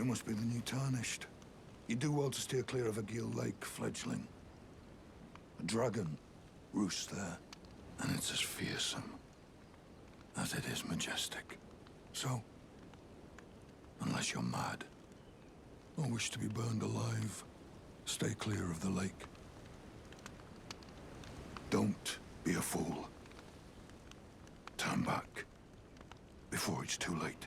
You must be the new Tarnished. You do well to steer clear of Agheel Lake, fledgling. A dragon roosts there, and it's as fearsome as it is majestic. So, unless you're mad, or wish to be burned alive, stay clear of the lake. Don't be a fool. Turn back before it's too late.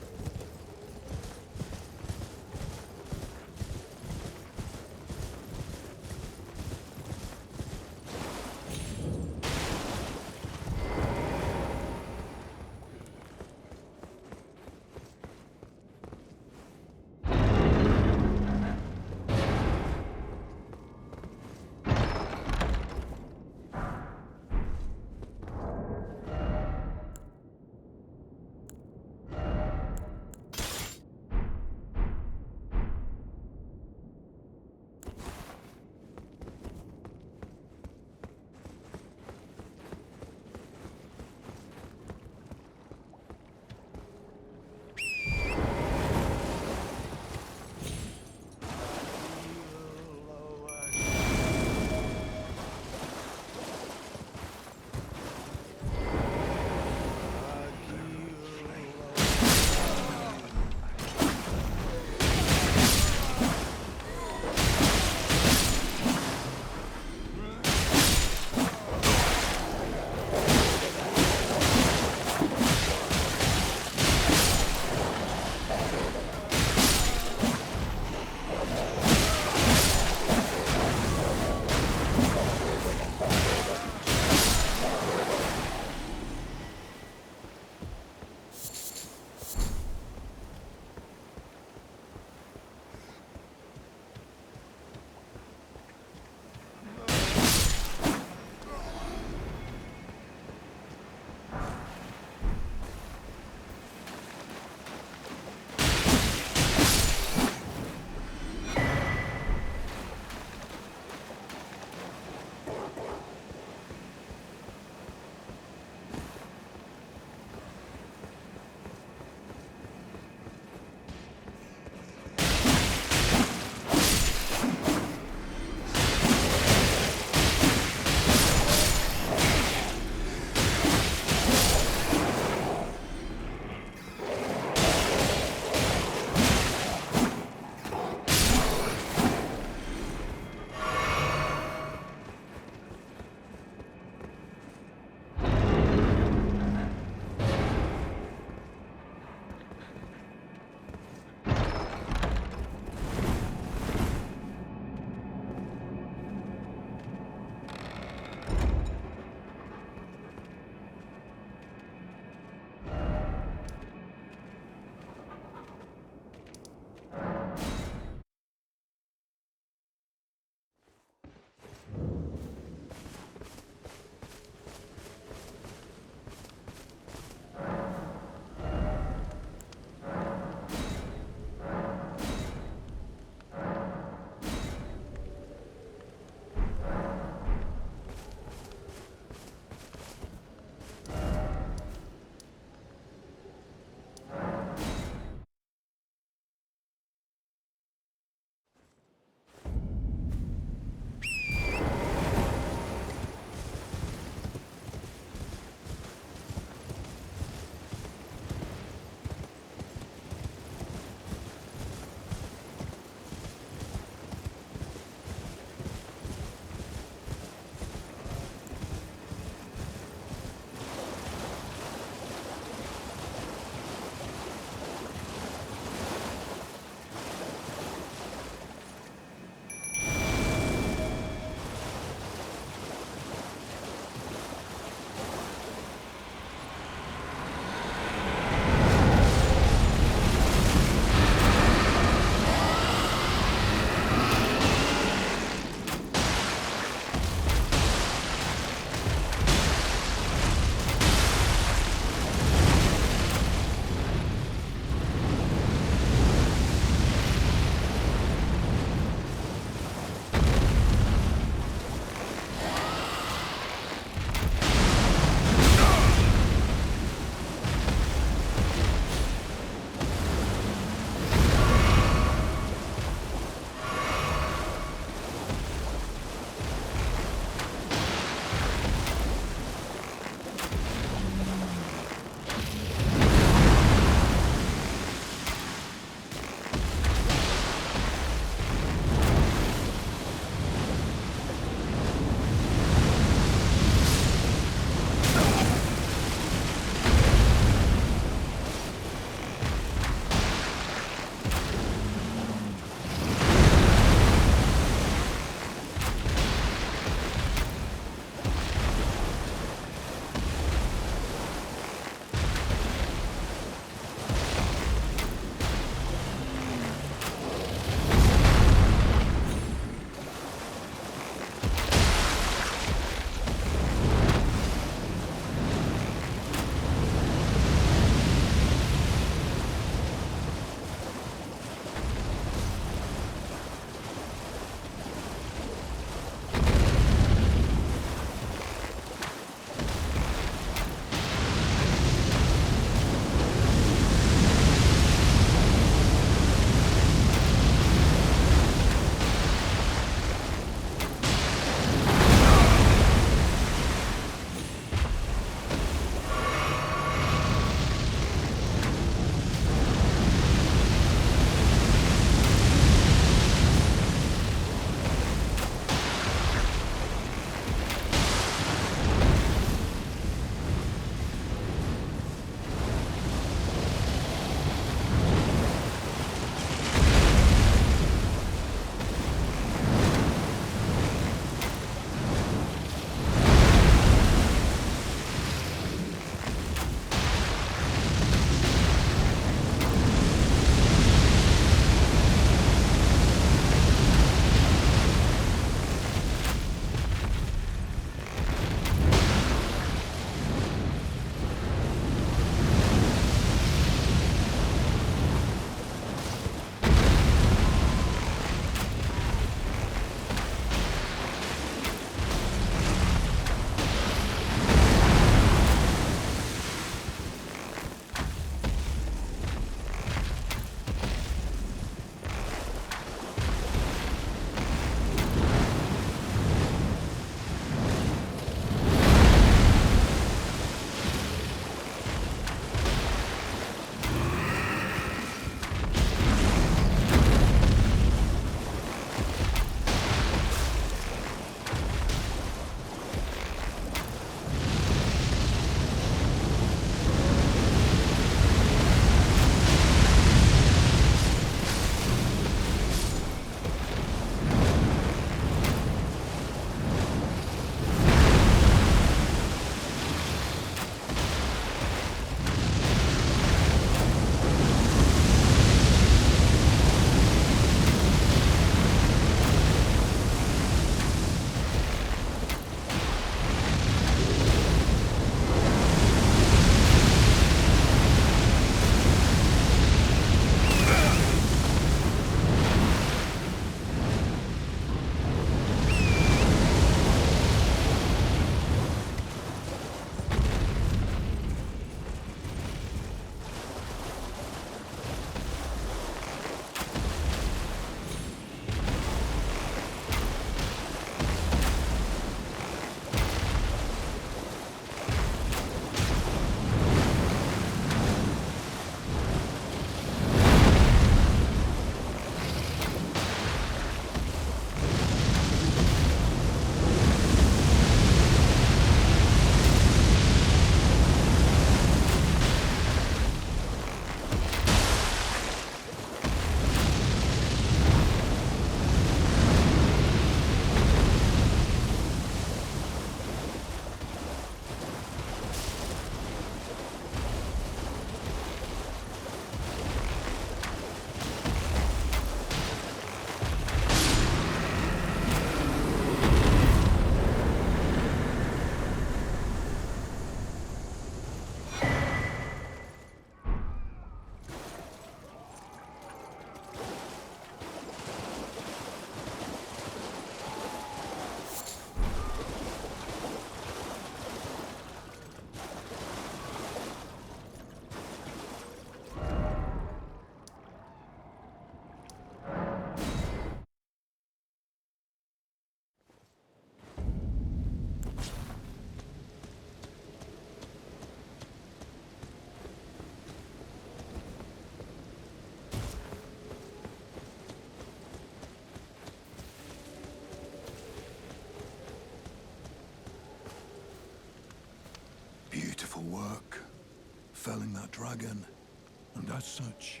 As such,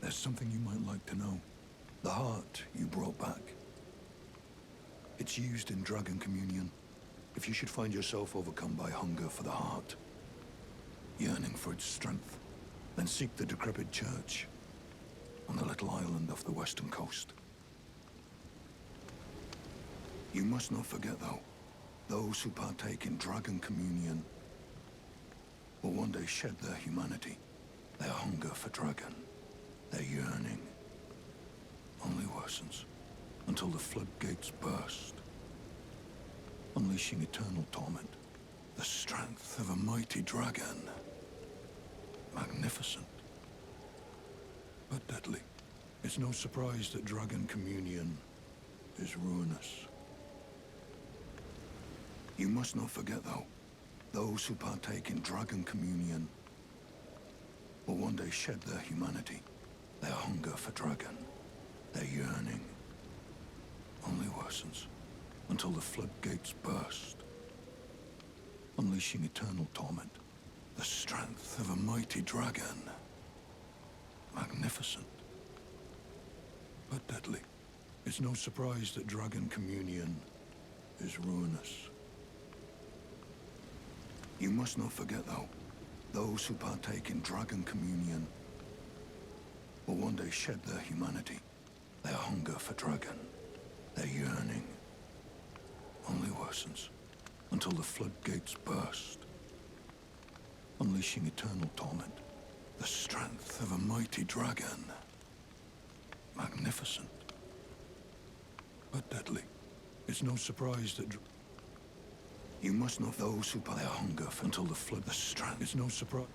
there's something you might like to know. The heart you brought back. It's used in Dragon Communion. If you should find yourself overcome by hunger for the heart, yearning for its strength, then seek the decrepit church on the little island off the western coast. You must not forget, though, those who partake in Dragon Communion will one day shed their humanity, their hunger for dragon, their yearning only worsens until the floodgates burst, unleashing eternal torment, the strength of a mighty dragon. Magnificent, but deadly. It's no surprise that Dragon Communion is ruinous. You must not forget, though, those who partake in Dragon Communion will one day shed their humanity, their hunger for dragon, their yearning only worsens until the floodgates burst, unleashing eternal torment, the strength of a mighty dragon. Magnificent, but deadly. It's no surprise that Dragon Communion is ruinous. You must not forget, though, those who partake in Dragon Communion will one day shed their humanity, their hunger for dragon, their yearning only worsens until the floodgates burst, unleashing eternal torment, the strength of a mighty dragon. Magnificent, but deadly. It's no surprise that you must know those who pay their hunger for until the flood, the strength. It's no surprise.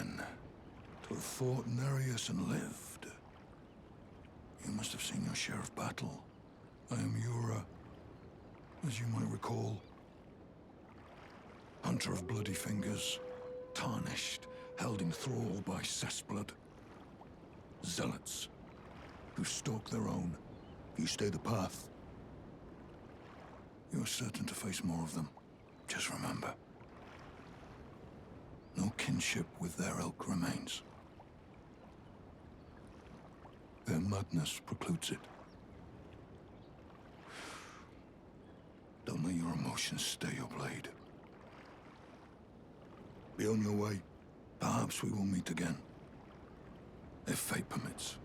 then, to have fought Nerijus and lived. You must have seen your share of battle. I am Yura, as you might recall. Hunter of bloody fingers, tarnished, held in thrall by cessblood. Zealots, who stalk their own. You stay the path. You're certain to face more of them. Just remember, no kinship with their ilk remains. Their madness precludes it. Don't let your emotions stay your blade. Be on your way. Perhaps we will meet again. If fate permits.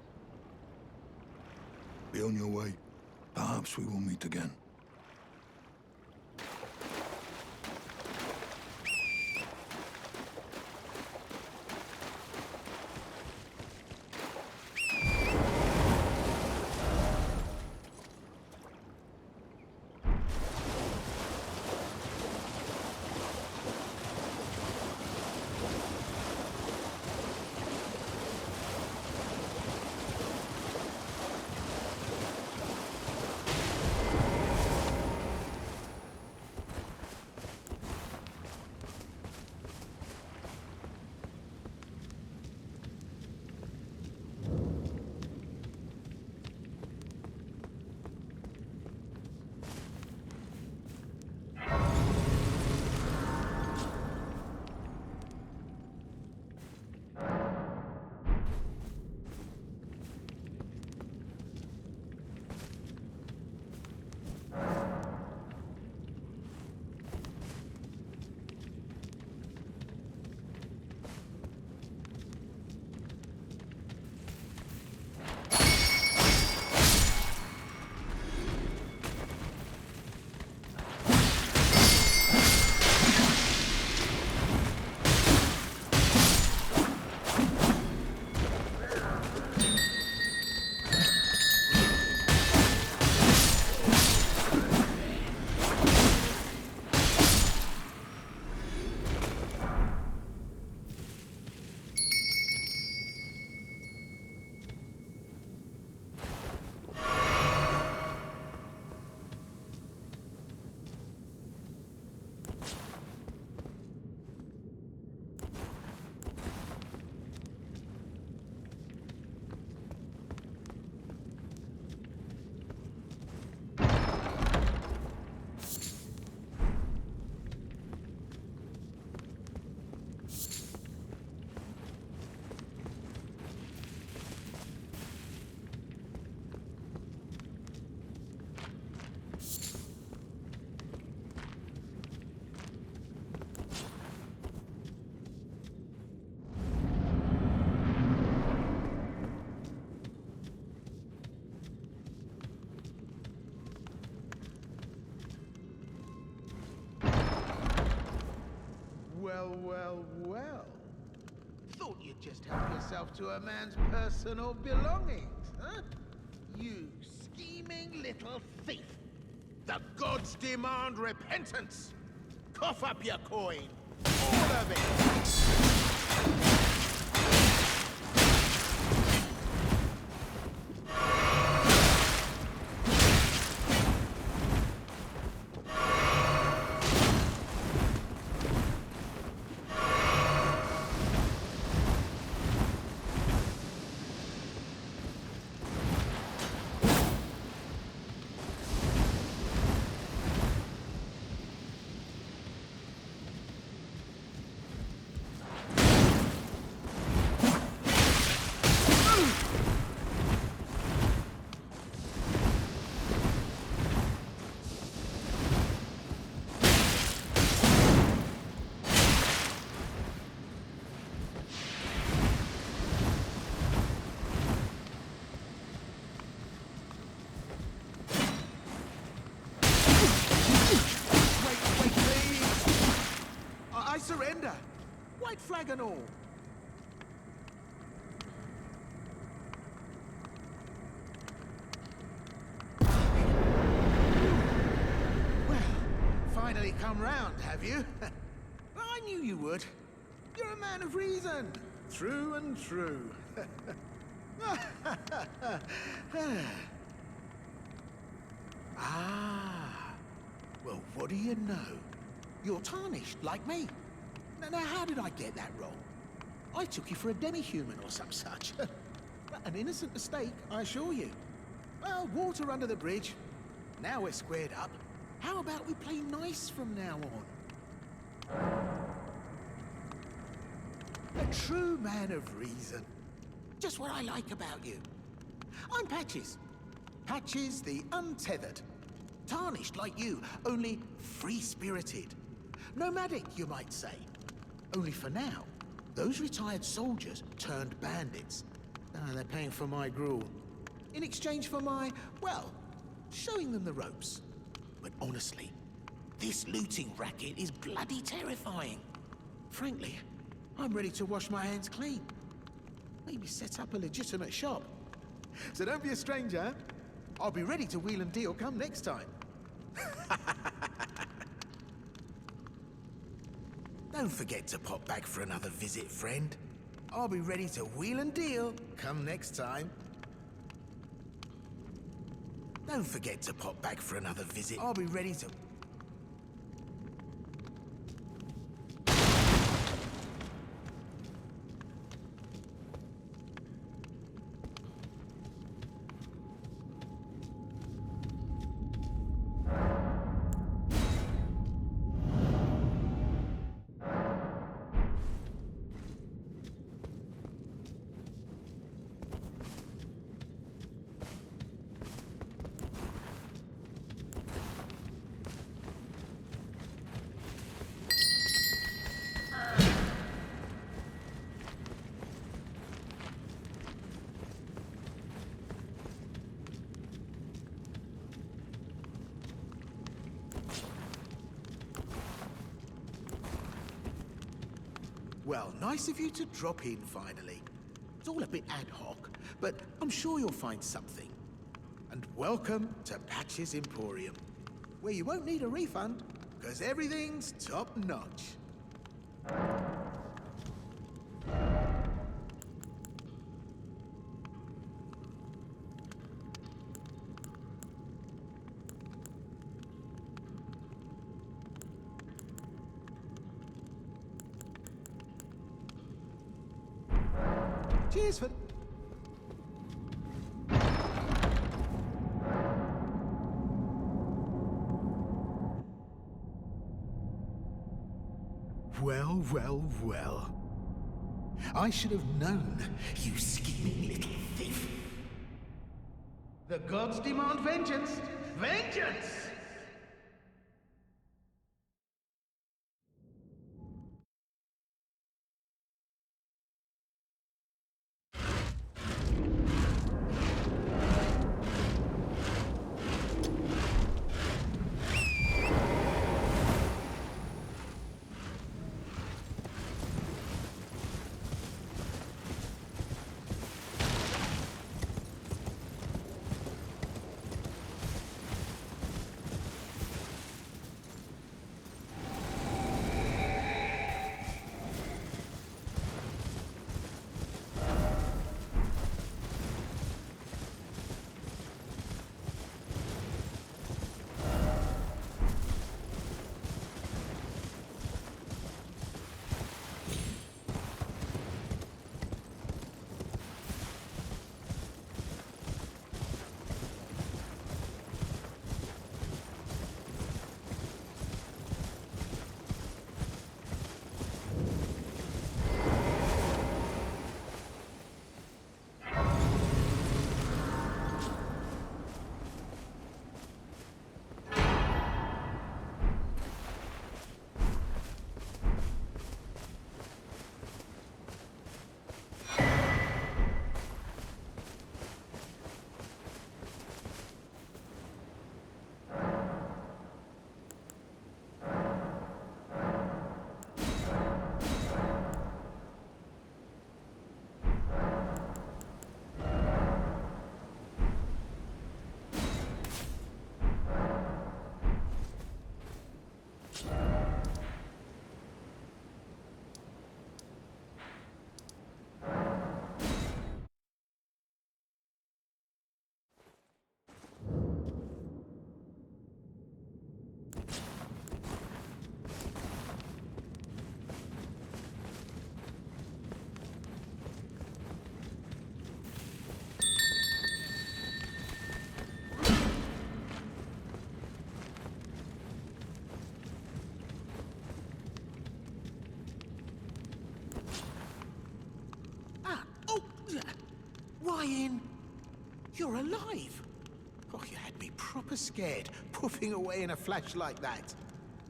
Be on your way. Perhaps we will meet again. Well. Thought you'd just help yourself to a man's personal belongings, huh? You scheming little thief! The gods demand repentance! Cough up your coin! All of it! Surrender! White flag and all! Well, finally come round, have you? I knew you would. You're a man of reason. True and true. Ah. Well, what do you know? You're tarnished, like me. Now, how did I get that wrong? I took you for a demi-human or some such. An innocent mistake, I assure you. Well, water under the bridge. Now we're squared up. How about we play nice from now on? A true man of reason. Just what I like about you. I'm Patches. Patches the Untethered. Tarnished like you, only free-spirited. Nomadic, you might say. Only for now, those retired soldiers turned bandits. They're paying for my gruel. In exchange for my, well, showing them the ropes. But honestly, this looting racket is bloody terrifying. Frankly, I'm ready to wash my hands clean. Maybe set up a legitimate shop. So don't be a stranger. I'll be ready to wheel and deal come next time. Don't forget to pop back for another visit, friend. I'll be ready to wheel and deal come next time. Don't forget to pop back for another visit. I'll be ready to... Well, nice of you to drop in finally. It's all a bit ad hoc, but I'm sure you'll find something. And welcome to Patches Emporium, where you won't need a refund, because everything's top-notch. Cheers for... Well, well, well. I should have known, you scheming little thief. The gods demand vengeance! Vengeance! lying! You're alive! Oh, you had me proper scared, puffing away in a flash like that.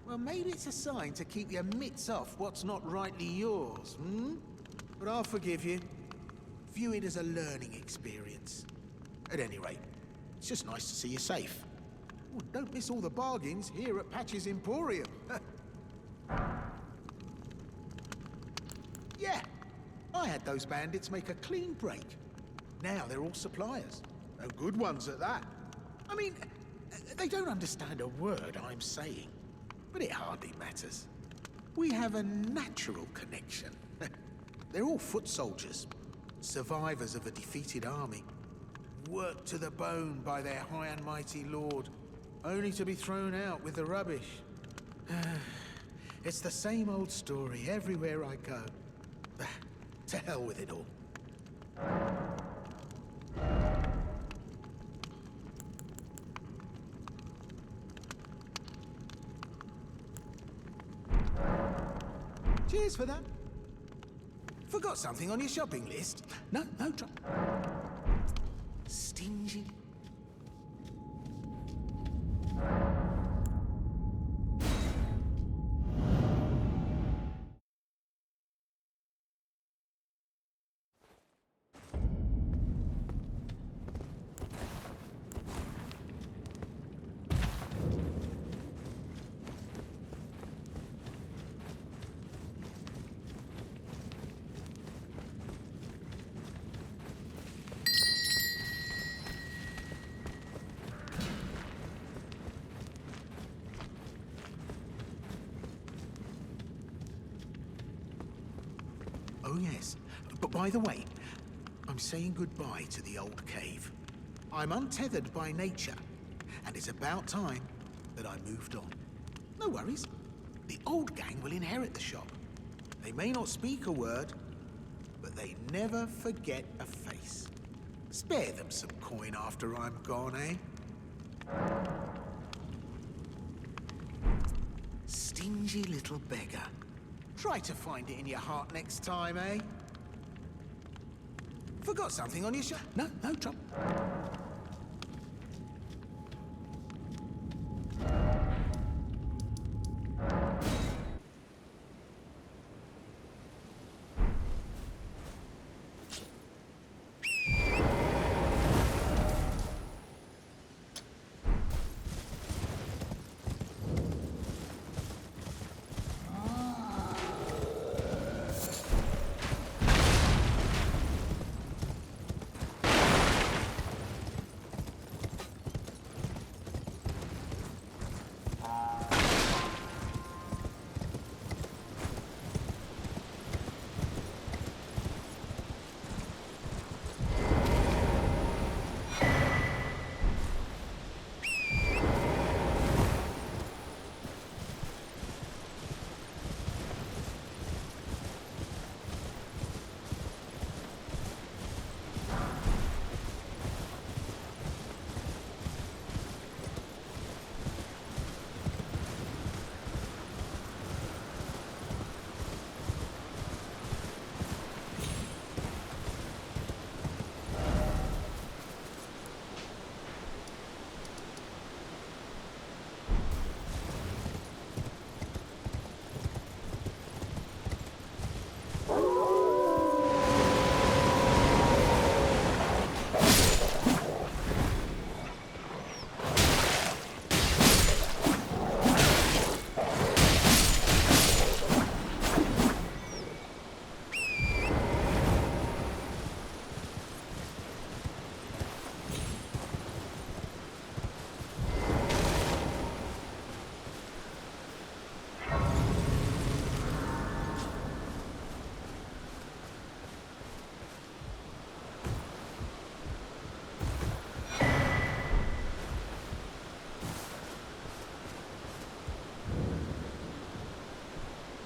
Well, maybe it's a sign to keep your mitts off what's not rightly yours, hmm? But I'll forgive you. View it as a learning experience. At any rate, it's just nice to see you safe. Oh, don't miss all the bargains here at Patch's Emporium. Yeah, I had those bandits make a clean break. Now they're all suppliers. No good ones at that. I mean, they don't understand a word I'm saying, but it hardly matters. We have a natural connection. They're all foot soldiers, survivors of a defeated army, worked to the bone by their high and mighty lord, only to be thrown out with the rubbish. It's the same old story everywhere I go. To hell with it all. Cheers for that. Forgot something on your shopping list? No trouble. Stingy. Oh yes, but by the way, I'm saying goodbye to the old cave. I'm untethered by nature, and it's about time that I moved on. No worries, the old gang will inherit the shop. They may not speak a word, but they never forget a face. Spare them some coin after I'm gone, eh? Stingy little beggar. Try to find it in your heart next time, eh? Forgot something on your shirt? No trouble.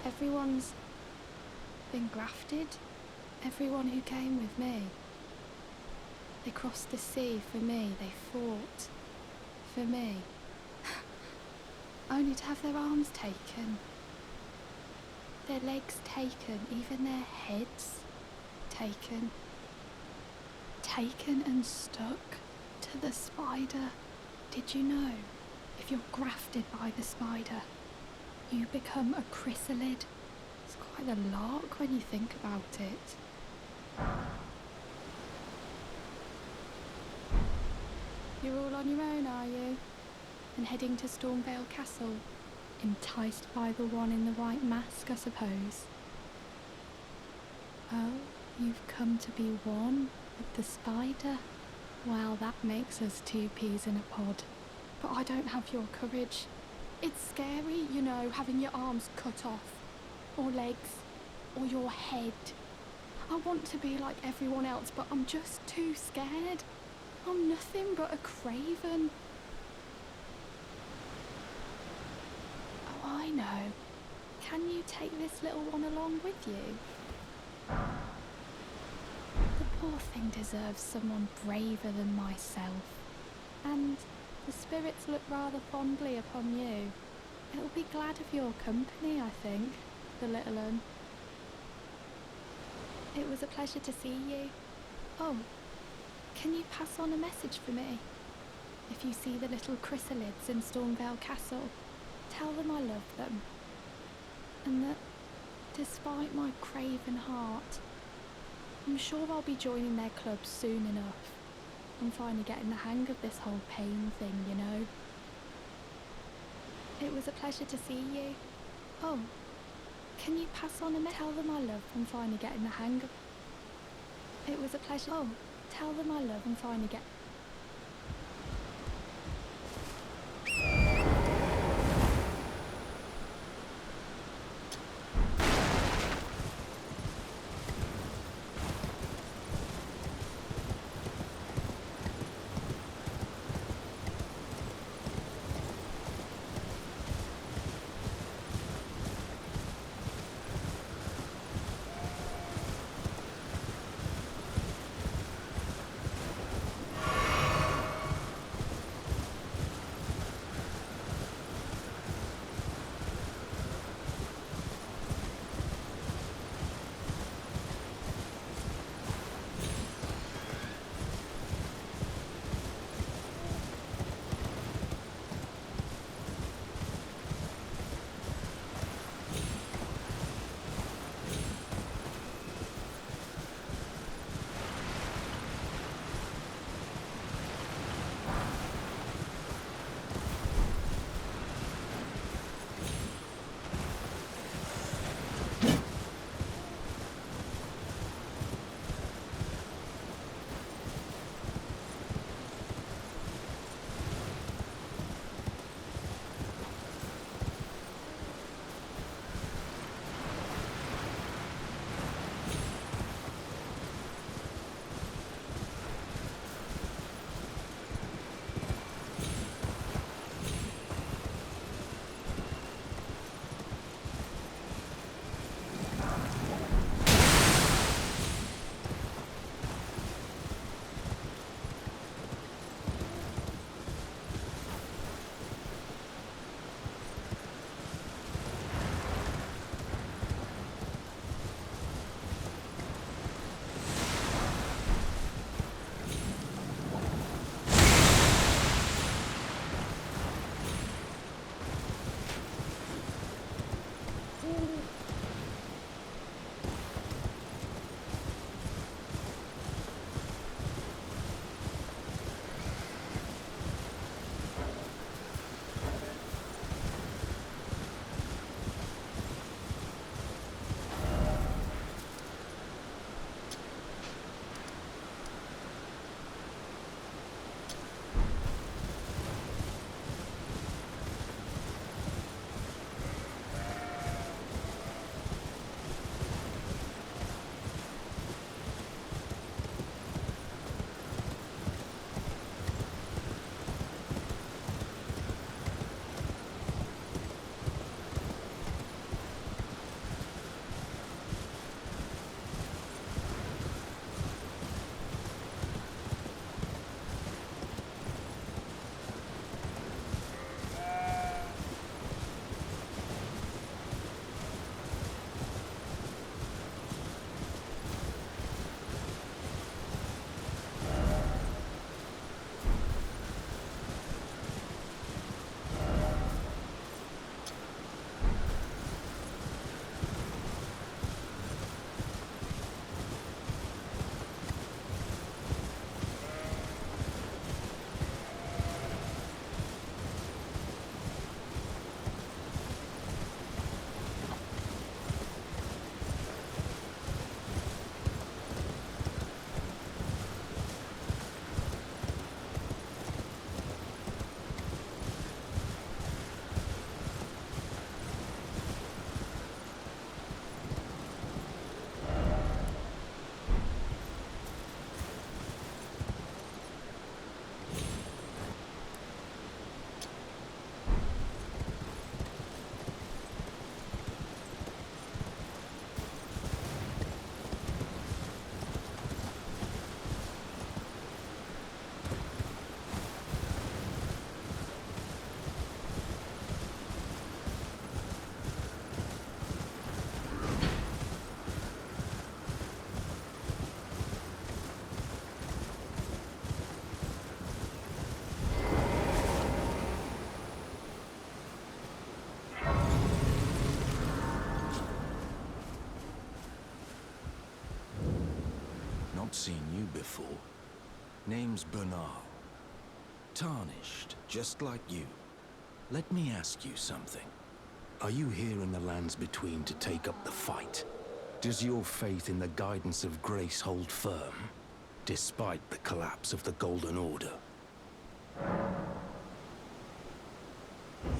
Everyone's been grafted. Everyone who came with me. They crossed the sea for me. They fought for me. Only to have their arms taken. Their legs taken. Even their heads taken. taken and stuck to the spider. Did you know, if you're grafted by the spider, you become a chrysalid? It's quite a lark when you think about it. You're all on your own, are you? And heading to Stormvale Castle? Enticed by the one in the white mask, I suppose. Oh, you've come to be one with the spider? Well, that makes us two peas in a pod. But I don't have your courage. It's scary, you know, having your arms cut off. Or legs. Or your head. I want to be like everyone else, but I'm just too scared. I'm nothing but a craven. Oh, I know. Can you take this little one along with you? The poor thing deserves someone braver than myself. And the spirits look rather fondly upon you. It'll be glad of your company, I think, the little un. It was a pleasure to see you. Oh, can you pass on a message for me? If you see the little chrysalids in Stormvale Castle, tell them I love them. And that, despite my craven heart, I'm sure I'll be joining their club soon enough. I'm finally getting the hang of this whole pain thing, you know. It was a pleasure to see you. Oh, can you pass on a message? Tell them I love. I'm finally getting the hang of. It was a pleasure. Oh, tell them I love. I'm finally getting. Not seen you before. Name's Bernahl. Tarnished, just like you. Let me ask you something. Are you here in the lands between to take up the fight? Does your faith in the guidance of grace hold firm, despite the collapse of the Golden Order?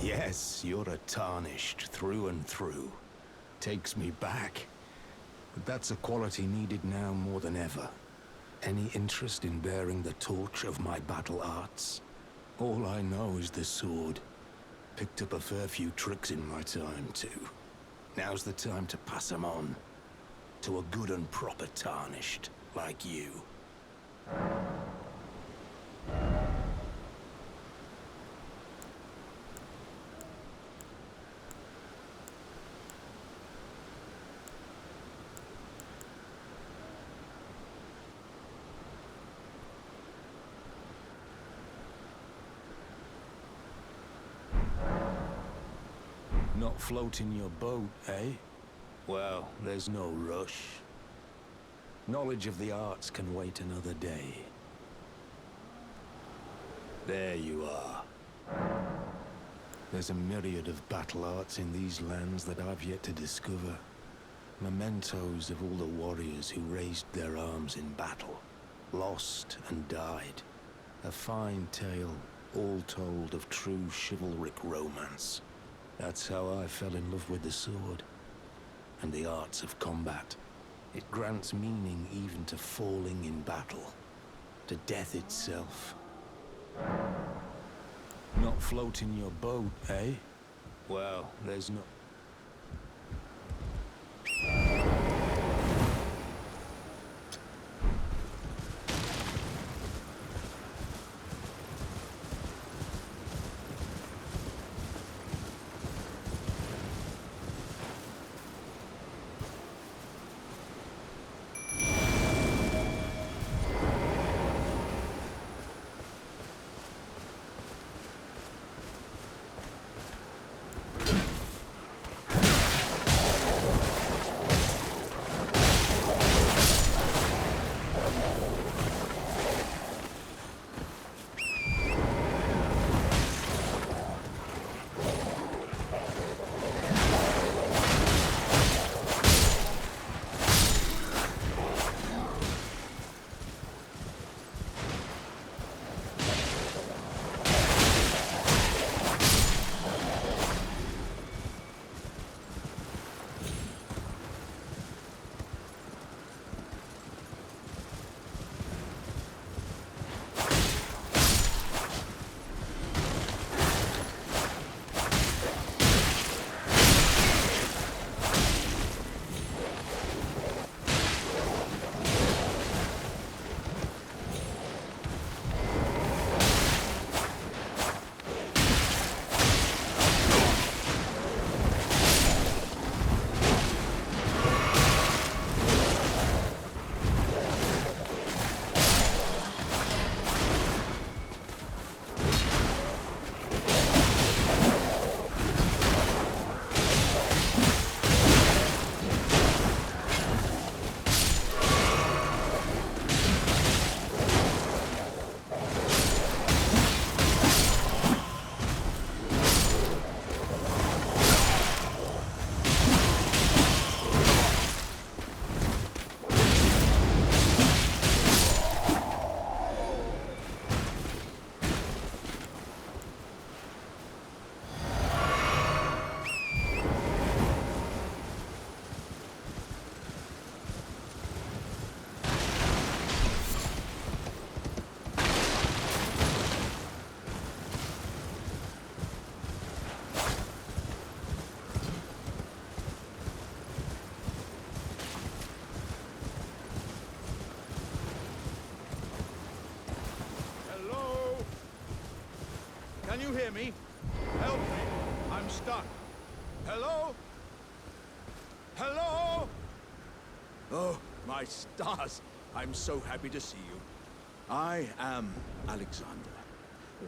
Yes, you're a Tarnished through and through. Takes me back. But that's a quality needed now more than ever. Any interest in bearing the torch of my battle arts? All I know is the sword. Picked up a fair few tricks in my time, too. Now's the time to pass 'em on. To a good and proper Tarnished, like you. Not floating your boat, eh? Well, there's no rush. Knowledge of the arts can wait another day. There you are. There's a myriad of battle arts in these lands that I've yet to discover. Mementos of all the warriors who raised their arms in battle, lost and died. A fine tale, all told of true chivalric romance. That's how I fell in love with the sword, and the arts of combat. It grants meaning even to falling in battle, to death itself. Not floating your boat, eh? Well, there's no... Can you hear me? Help me. I'm stuck. Hello? Hello? Oh, my stars. I'm so happy to see you. I am Alexander,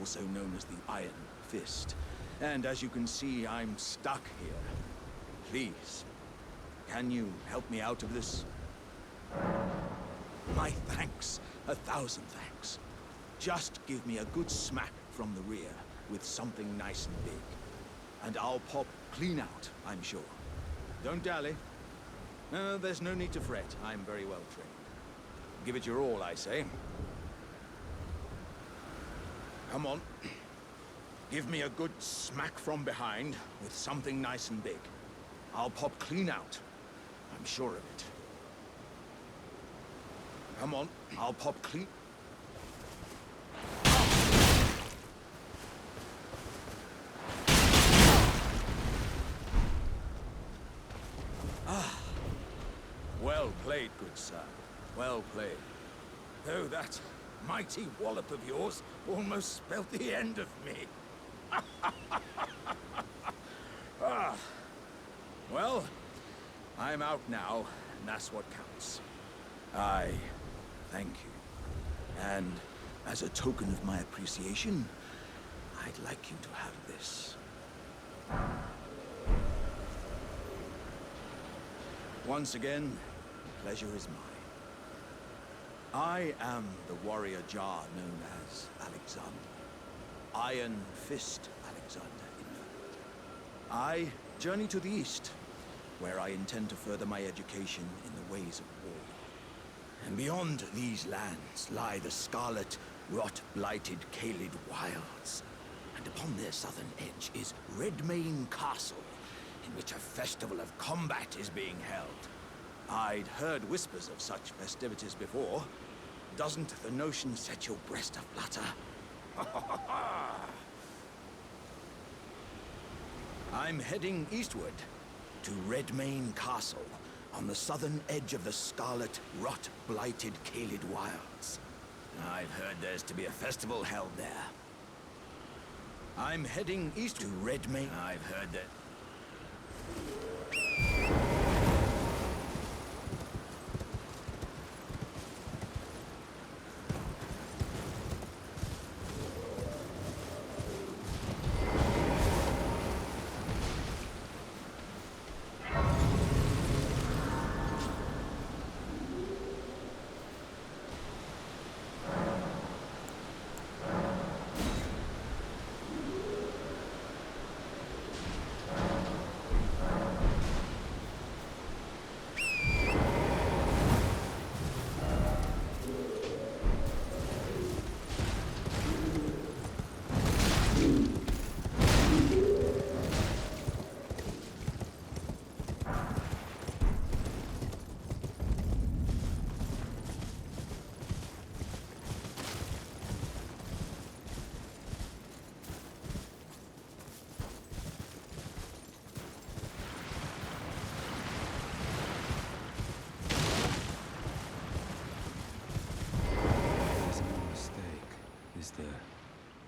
also known as the Iron Fist. And as you can see, I'm stuck here. Please, can you help me out of this? My thanks. 1,000 thanks. Just give me a good smack from the rear with something nice and big. And I'll pop clean out, I'm sure. Don't dally. No, there's no need to fret. I'm very well trained. Give it your all, I say. Come on. Give me a good smack from behind with something nice and big. I'll pop clean out. I'm sure of it. Come on, I'll pop clean... Ah. Well played, good sir. Well played. Though that mighty wallop of yours almost spelled the end of me. Ah. Well, I'm out now, and that's what counts. Aye, thank you. And as a token of my appreciation, I'd like you to have this. Once again, pleasure is mine. I am the warrior Jar known as Alexander. Iron Fist Alexander, in fact. I journey to the east, where I intend to further my education in the ways of war. And beyond these lands lie the scarlet, rot-blighted Caelid wilds. And upon their southern edge is Redmane Castle, in which a festival of combat is being held. I'd heard whispers of such festivities before. Doesn't the notion set your breast aflutter? I'm heading eastward to Redmane Castle, on the southern edge of the scarlet, rot-blighted Caelid wilds. I've heard there's to be a festival held there. I'm heading east to Redmane. I've heard that...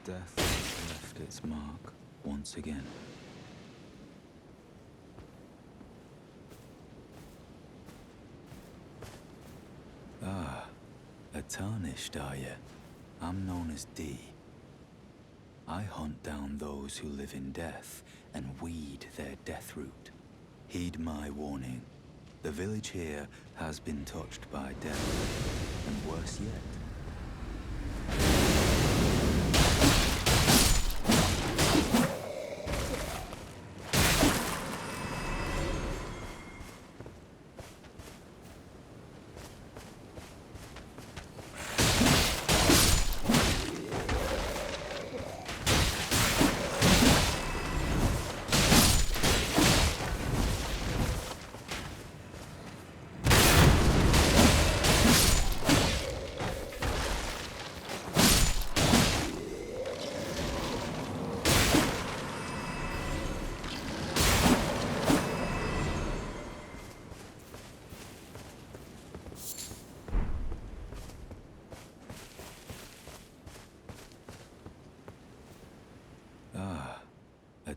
Death has left its mark once again. Ah, a tarnished, are you? I'm known as D. I hunt down those who live in death and weed their death root. Heed my warning. The village here has been touched by death, and worse yet.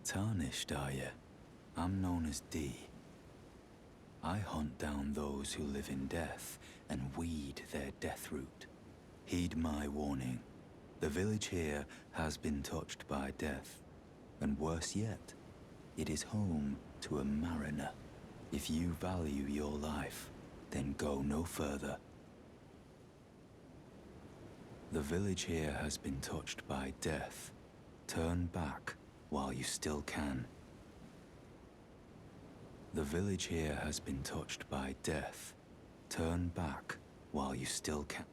Tarnished, are you? I'm known as D. I hunt down those who live in death and weed their death root. Heed my warning. The village here has been touched by death, and worse yet, it is home to a mariner. If you value your life, then go no further. The village here has been touched by death. Turn back while you still can. The village here has been touched by death. Turn back while you still can.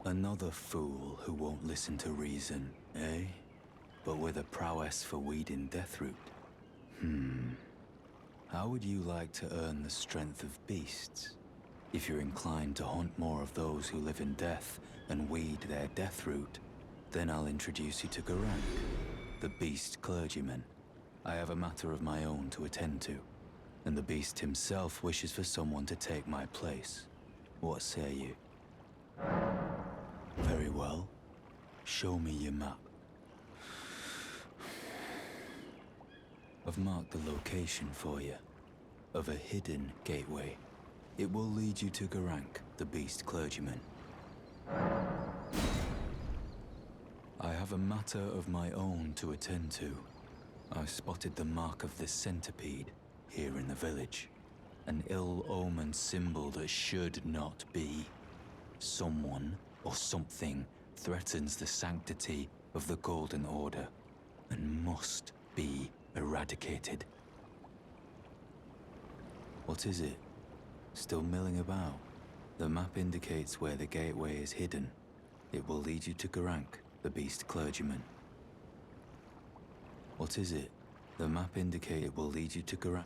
Another fool who won't listen to reason, eh? But with a prowess for weeding Deathroot. How would you like to earn the strength of beasts? If you're inclined to hunt more of those who live in death and weed their death root, then I'll introduce you to Garank, the beast clergyman. I have a matter of my own to attend to, and the beast himself wishes for someone to take my place. What say you? Very well. Show me your map. I've marked the location for you, of a hidden gateway. It will lead you to Garank, the beast clergyman. I have a matter of my own to attend to. I spotted the mark of the centipede here in the village. An ill-omened symbol that should not be. Someone or something threatens the sanctity of the Golden Order and must be eradicated. What is it? Still milling about? The map indicates where the gateway is hidden. It will lead you to Garank, the beast clergyman. What is it? The map indicates it will lead you to Garank.